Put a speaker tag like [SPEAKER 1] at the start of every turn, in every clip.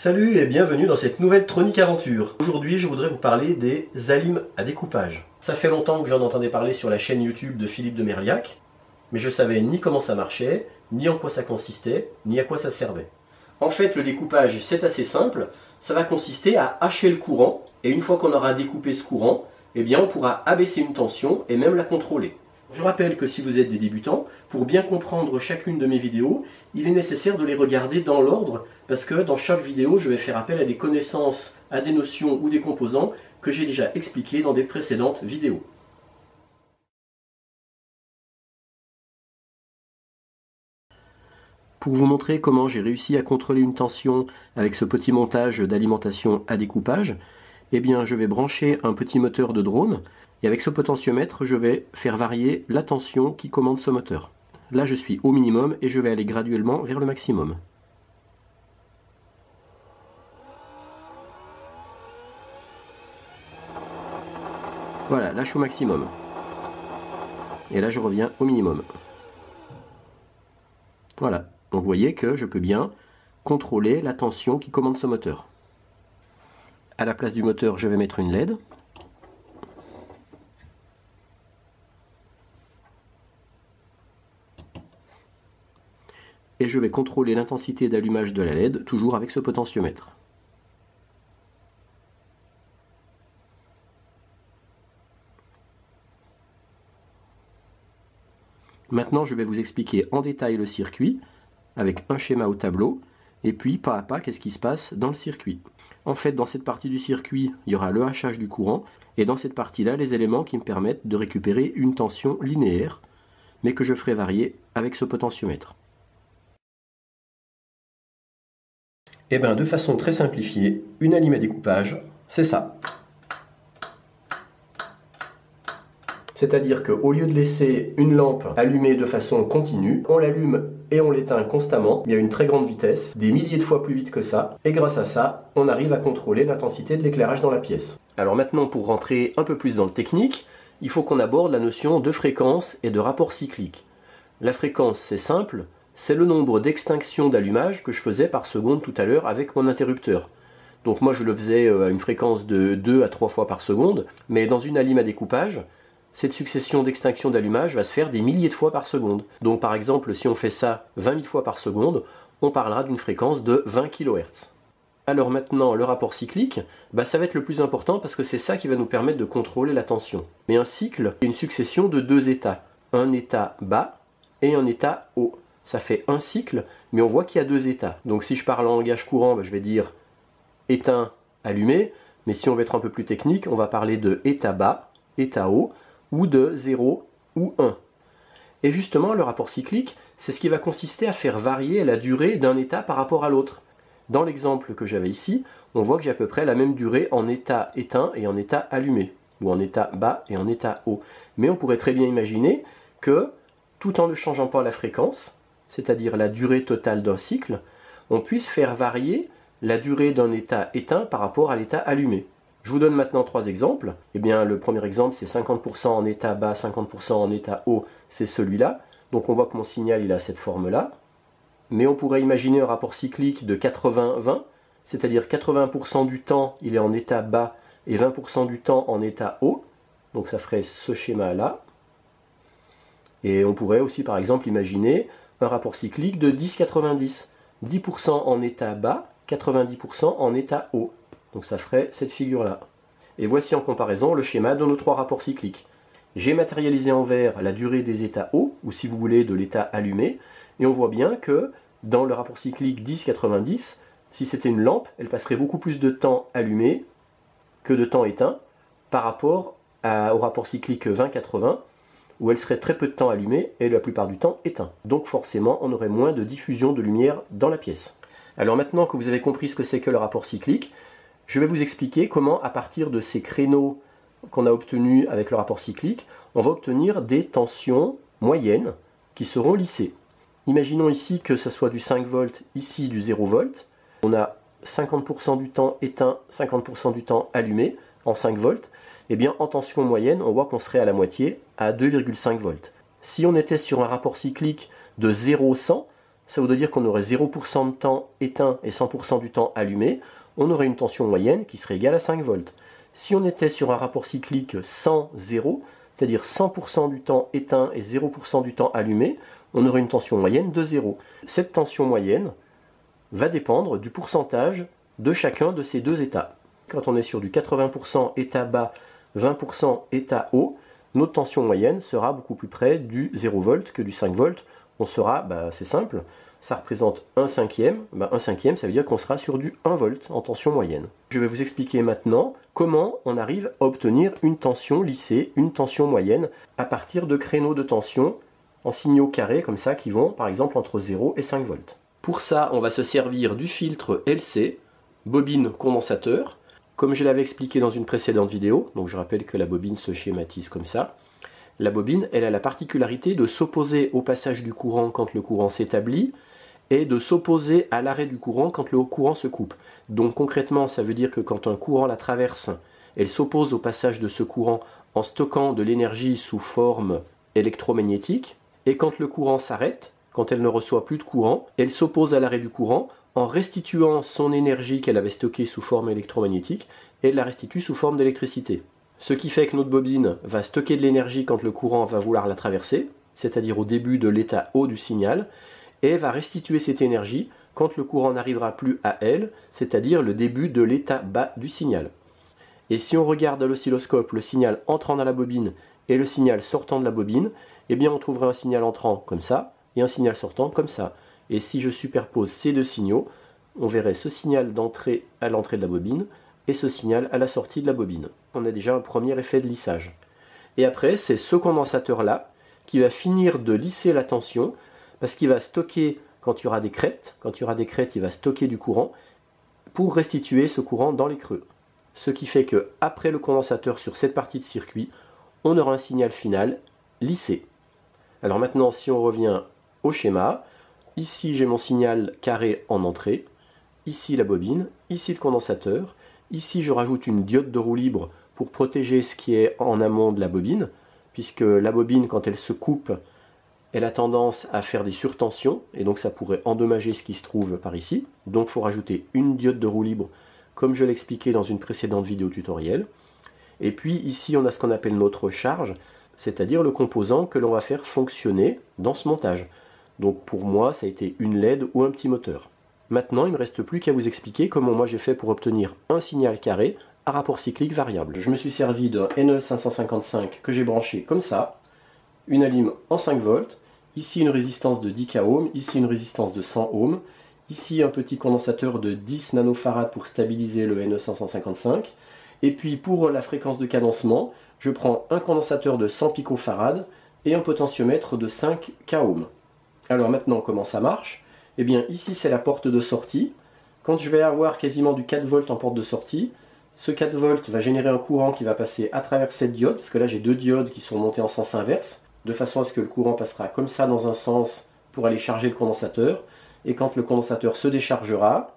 [SPEAKER 1] Salut et bienvenue dans cette nouvelle Tronic Aventure. Aujourd'hui, je voudrais vous parler des alimes à découpage. Ça fait longtemps que j'en entendais parler sur la chaîne YouTube de Philippe de Merliac, mais je savais ni comment ça marchait, ni en quoi ça consistait, ni à quoi ça servait. En fait, le découpage, c'est assez simple. Ça va consister à hacher le courant, et une fois qu'on aura découpé ce courant, eh bien, on pourra abaisser une tension et même la contrôler. Je rappelle que si vous êtes des débutants, pour bien comprendre chacune de mes vidéos, il est nécessaire de les regarder dans l'ordre, parce que dans chaque vidéo, je vais faire appel à des connaissances, à des notions ou des composants que j'ai déjà expliqués dans des précédentes vidéos. Pour vous montrer comment j'ai réussi à contrôler une tension avec ce petit montage d'alimentation à découpage, eh bien, je vais brancher un petit moteur de drone, et avec ce potentiomètre, je vais faire varier la tension qui commande ce moteur. Là, je suis au minimum et je vais aller graduellement vers le maximum. Voilà, là je suis au maximum. Et là je reviens au minimum. Voilà, donc vous voyez que je peux bien contrôler la tension qui commande ce moteur. À la place du moteur, je vais mettre une LED. Et je vais contrôler l'intensité d'allumage de la LED, toujours avec ce potentiomètre. Maintenant, je vais vous expliquer en détail le circuit, avec un schéma au tableau, et puis pas à pas, qu'est-ce qui se passe dans le circuit. En fait, dans cette partie du circuit, il y aura le hachage du courant, et dans cette partie-là, les éléments qui me permettent de récupérer une tension linéaire, mais que je ferai varier avec ce potentiomètre. Eh bien, de façon très simplifiée, une alime à découpage, c'est ça. C'est-à-dire qu'au lieu de laisser une lampe allumée de façon continue, on l'allume et on l'éteint constamment. Il y a une très grande vitesse, des milliers de fois plus vite que ça. Et grâce à ça, on arrive à contrôler l'intensité de l'éclairage dans la pièce. Alors maintenant, pour rentrer un peu plus dans le technique, il faut qu'on aborde la notion de fréquence et de rapport cyclique. La fréquence, c'est simple. C'est le nombre d'extinctions d'allumage que je faisais par seconde tout à l'heure avec mon interrupteur. Donc moi je le faisais à une fréquence de 2 à 3 fois par seconde, mais dans une alime à découpage, cette succession d'extinctions d'allumage va se faire des milliers de fois par seconde. Donc par exemple, si on fait ça 20 000 fois par seconde, on parlera d'une fréquence de 20 kHz. Alors maintenant, le rapport cyclique, ça va être le plus important parce que c'est ça qui va nous permettre de contrôler la tension. Mais un cycle, c'est une succession de deux états. Un état bas et un état haut. Ça fait un cycle, mais on voit qu'il y a deux états. Donc si je parle en langage courant, je vais dire éteint, allumé. Mais si on veut être un peu plus technique, on va parler de état bas, état haut, ou de 0 ou 1. Et justement, le rapport cyclique, c'est ce qui va consister à faire varier la durée d'un état par rapport à l'autre. Dans l'exemple que j'avais ici, on voit que j'ai à peu près la même durée en état éteint et en état allumé, ou en état bas et en état haut. Mais on pourrait très bien imaginer que, tout en ne changeant pas la fréquence, c'est-à-dire la durée totale d'un cycle, on puisse faire varier la durée d'un état éteint par rapport à l'état allumé. Je vous donne maintenant trois exemples. Eh bien, le premier exemple, c'est 50% en état bas, 50% en état haut, c'est celui-là. Donc on voit que mon signal il a cette forme-là. Mais on pourrait imaginer un rapport cyclique de 80-20, c'est-à-dire 80% du temps il est en état bas et 20% du temps en état haut. Donc ça ferait ce schéma-là. Et on pourrait aussi par exemple imaginer un rapport cyclique de 10-90. 10% en état bas, 90% en état haut. Donc ça ferait cette figure-là. Et voici en comparaison le schéma de nos trois rapports cycliques. J'ai matérialisé en vert la durée des états hauts, ou si vous voulez de l'état allumé, et on voit bien que dans le rapport cyclique 10-90, si c'était une lampe, elle passerait beaucoup plus de temps allumée que de temps éteint, par rapport au rapport cyclique 20-80, où elle serait très peu de temps allumée et la plupart du temps éteint. Donc forcément, on aurait moins de diffusion de lumière dans la pièce. Alors maintenant que vous avez compris ce que c'est que le rapport cyclique, je vais vous expliquer comment, à partir de ces créneaux qu'on a obtenus avec le rapport cyclique, on va obtenir des tensions moyennes qui seront lissées. Imaginons ici que ce soit du 5 volts, ici du 0 volts. On a 50% du temps éteint, 50% du temps allumé en 5 volts. Eh bien, en tension moyenne, on voit qu'on serait à la moitié, à 2,5 volts. Si on était sur un rapport cyclique de 0-100, ça voudrait dire qu'on aurait 0% de temps éteint et 100% du temps allumé. On aurait une tension moyenne qui serait égale à 5 volts. Si on était sur un rapport cyclique 100-0, c'est-à-dire 100% du temps éteint et 0% du temps allumé, on aurait une tension moyenne de 0. Cette tension moyenne va dépendre du pourcentage de chacun de ces deux états. Quand on est sur du 80% état bas, 20% état haut, notre tension moyenne sera beaucoup plus près du 0 volt que du 5 volts. On sera, c'est simple, ça représente 1/5. 1/5, ça veut dire qu'on sera sur du 1 volt en tension moyenne. Je vais vous expliquer maintenant comment on arrive à obtenir une tension lissée, une tension moyenne, à partir de créneaux de tension en signaux carrés comme ça qui vont par exemple entre 0 et 5 volts. Pour ça, on va se servir du filtre LC, bobine condensateur, comme je l'avais expliqué dans une précédente vidéo. Donc je rappelle que la bobine se schématise comme ça. La bobine, elle a la particularité de s'opposer au passage du courant quand le courant s'établit et de s'opposer à l'arrêt du courant quand le courant se coupe. Donc concrètement, ça veut dire que quand un courant la traverse, elle s'oppose au passage de ce courant en stockant de l'énergie sous forme électromagnétique, et quand le courant s'arrête, quand elle ne reçoit plus de courant, elle s'oppose à l'arrêt du courant en restituant son énergie qu'elle avait stockée sous forme électromagnétique, et elle la restitue sous forme d'électricité. Ce qui fait que notre bobine va stocker de l'énergie quand le courant va vouloir la traverser, c'est-à-dire au début de l'état haut du signal, et va restituer cette énergie quand le courant n'arrivera plus à elle, c'est-à-dire le début de l'état bas du signal. Et si on regarde à l'oscilloscope le signal entrant dans la bobine et le signal sortant de la bobine, eh bien on trouverait un signal entrant comme ça et un signal sortant comme ça. Et si je superpose ces deux signaux, on verrait ce signal d'entrée à l'entrée de la bobine et ce signal à la sortie de la bobine. On a déjà un premier effet de lissage. Et après, c'est ce condensateur-là qui va finir de lisser la tension parce qu'il va stocker, quand il y aura des crêtes, il va stocker du courant pour restituer ce courant dans les creux. Ce qui fait que après le condensateur sur cette partie de circuit, on aura un signal final lissé. Alors maintenant, si on revient au schéma, ici j'ai mon signal carré en entrée, ici la bobine, ici le condensateur, ici je rajoute une diode de roue libre pour protéger ce qui est en amont de la bobine, puisque la bobine, quand elle se coupe, elle a tendance à faire des surtensions, et donc ça pourrait endommager ce qui se trouve par ici. Donc il faut rajouter une diode de roue libre, comme je l'expliquais dans une précédente vidéo tutoriel. Et puis ici on a ce qu'on appelle notre charge, c'est-à-dire le composant que l'on va faire fonctionner dans ce montage. Donc pour moi ça a été une LED ou un petit moteur. Maintenant il ne me reste plus qu'à vous expliquer comment moi j'ai fait pour obtenir un signal carré à rapport cyclique variable. Je me suis servi d'un NE555 que j'ai branché comme ça, une alim en 5 volts, ici une résistance de 10 k ohms, ici une résistance de 100 ohms, ici un petit condensateur de 10 nanofarads pour stabiliser le NE555, et puis pour la fréquence de cadencement, je prends un condensateur de 100 picofarads et un potentiomètre de 5 k ohms. Alors maintenant comment ça marche? Eh bien ici c'est la porte de sortie. Quand je vais avoir quasiment du 4 volts en porte de sortie, ce 4 volts va générer un courant qui va passer à travers cette diode, parce que là j'ai deux diodes qui sont montées en sens inverse, de façon à ce que le courant passera comme ça dans un sens pour aller charger le condensateur, et quand le condensateur se déchargera,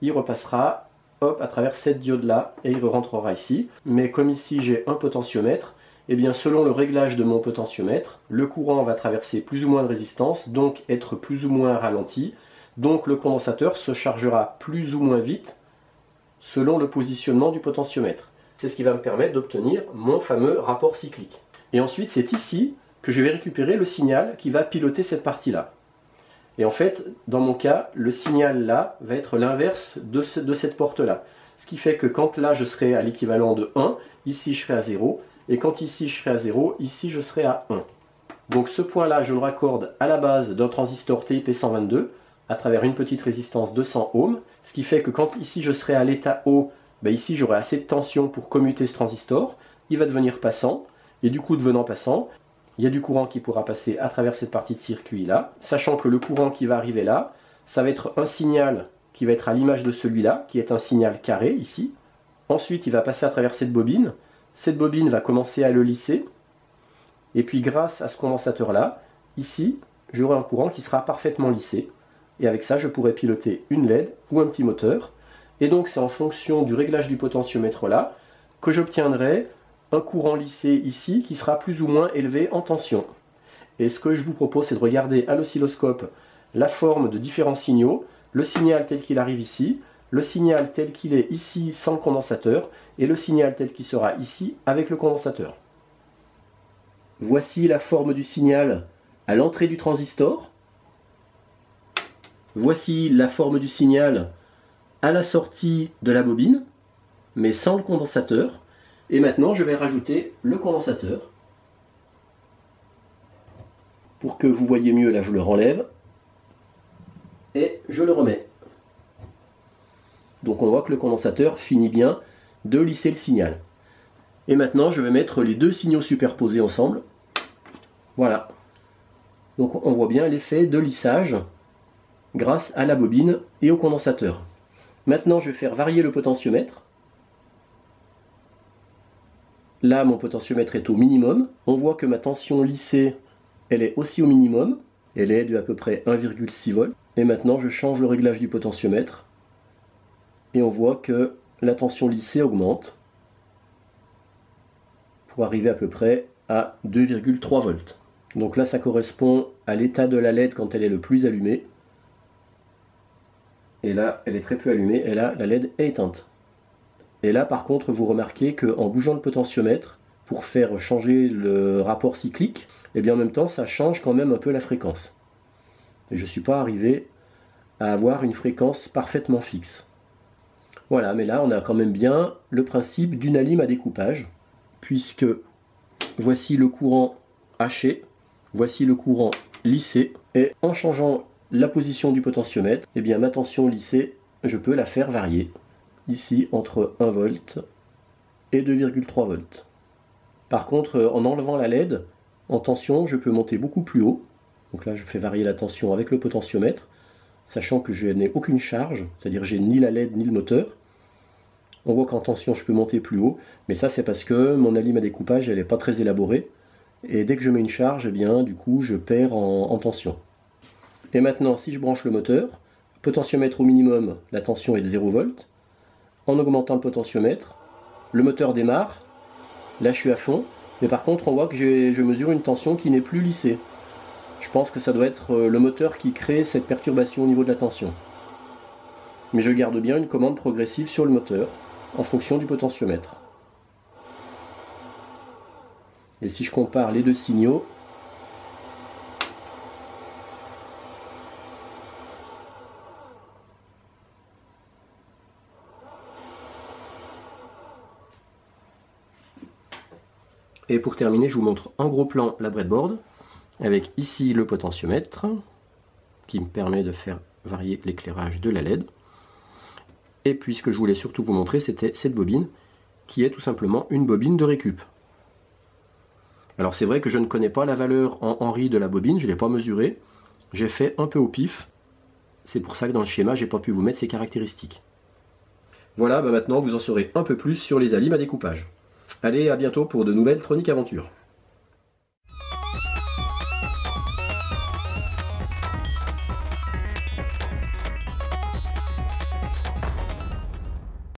[SPEAKER 1] il repassera hop, à travers cette diode là et il rentrera ici. Mais comme ici j'ai un potentiomètre, et bien selon le réglage de mon potentiomètre, le courant va traverser plus ou moins de résistance, donc être plus ou moins ralenti, donc le condensateur se chargera plus ou moins vite selon le positionnement du potentiomètre. C'est ce qui va me permettre d'obtenir mon fameux rapport cyclique. Et ensuite c'est ici que je vais récupérer le signal qui va piloter cette partie-là. Et en fait, dans mon cas, le signal là va être l'inverse de cette porte-là. Ce qui fait que quand là je serai à l'équivalent de 1, ici je serai à 0, et quand ici je serai à 0, ici je serai à 1. Donc ce point-là, je le raccorde à la base d'un transistor TIP122 à travers une petite résistance de 100 ohms, ce qui fait que quand ici je serai à l'état haut, ici j'aurai assez de tension pour commuter ce transistor, il va devenir passant, et du coup devenant passant, il y a du courant qui pourra passer à travers cette partie de circuit là, sachant que le courant qui va arriver là, ça va être un signal qui va être à l'image de celui-là, qui est un signal carré ici. Ensuite il va passer à travers cette bobine va commencer à le lisser, et puis grâce à ce condensateur là, ici, j'aurai un courant qui sera parfaitement lissé, et avec ça je pourrai piloter une LED ou un petit moteur, et donc c'est en fonction du réglage du potentiomètre là, que j'obtiendrai un courant lissé ici qui sera plus ou moins élevé en tension. Et ce que je vous propose, c'est de regarder à l'oscilloscope la forme de différents signaux, le signal tel qu'il arrive ici, le signal tel qu'il est ici sans le condensateur, et le signal tel qu'il sera ici avec le condensateur. Voici la forme du signal à l'entrée du transistor. Voici la forme du signal à la sortie de la bobine, mais sans le condensateur. Et maintenant, je vais rajouter le condensateur. Pour que vous voyez mieux, là, je le renlève. Et je le remets. Donc on voit que le condensateur finit bien de lisser le signal. Et maintenant, je vais mettre les deux signaux superposés ensemble. Voilà. Donc on voit bien l'effet de lissage grâce à la bobine et au condensateur. Maintenant, je vais faire varier le potentiomètre. Là, mon potentiomètre est au minimum. On voit que ma tension lissée, elle est aussi au minimum. Elle est de à peu près 1,6 volts. Et maintenant, je change le réglage du potentiomètre. Et on voit que la tension lissée augmente pour arriver à peu près à 2,3 volts. Donc là, ça correspond à l'état de la LED quand elle est le plus allumée. Et là, elle est très peu allumée, et là, la LED est éteinte. Et là, par contre, vous remarquez qu'en bougeant le potentiomètre, pour faire changer le rapport cyclique, et bien en même temps, ça change quand même un peu la fréquence. Et je ne suis pas arrivé à avoir une fréquence parfaitement fixe. Voilà, mais là, on a quand même bien le principe d'une alim à découpage, puisque voici le courant haché, voici le courant lissé, et en changeant la position du potentiomètre, eh bien ma tension lissée, je peux la faire varier. Ici, entre 1 volt et 2,3 volts. Par contre, en enlevant la LED, en tension, je peux monter beaucoup plus haut. Donc là, je fais varier la tension avec le potentiomètre, sachant que je n'ai aucune charge, c'est-à-dire j'ai ni la LED ni le moteur. On voit qu'en tension, je peux monter plus haut, mais ça, c'est parce que mon alim à découpage, elle n'est pas très élaborée. Et dès que je mets une charge, eh bien, du coup, je perds en tension. Et maintenant, si je branche le moteur, potentiomètre au minimum, la tension est de 0 volts. En augmentant le potentiomètre, le moteur démarre. Là, je suis à fond. Mais par contre, on voit que je mesure une tension qui n'est plus lissée. Je pense que ça doit être le moteur qui crée cette perturbation au niveau de la tension. Mais je garde bien une commande progressive sur le moteur, en fonction du potentiomètre. Et si je compare les deux signaux, et pour terminer, je vous montre en gros plan la breadboard, avec ici le potentiomètre, qui me permet de faire varier l'éclairage de la LED. Et puis ce que je voulais surtout vous montrer, c'était cette bobine, qui est tout simplement une bobine de récup. Alors c'est vrai que je ne connais pas la valeur en Henry de la bobine, je ne l'ai pas mesurée, j'ai fait un peu au pif. C'est pour ça que dans le schéma, j'ai pas pu vous mettre ces caractéristiques. Voilà, maintenant vous en saurez un peu plus sur les alims à découpage. Allez, à bientôt pour de nouvelles Tronic Aventures.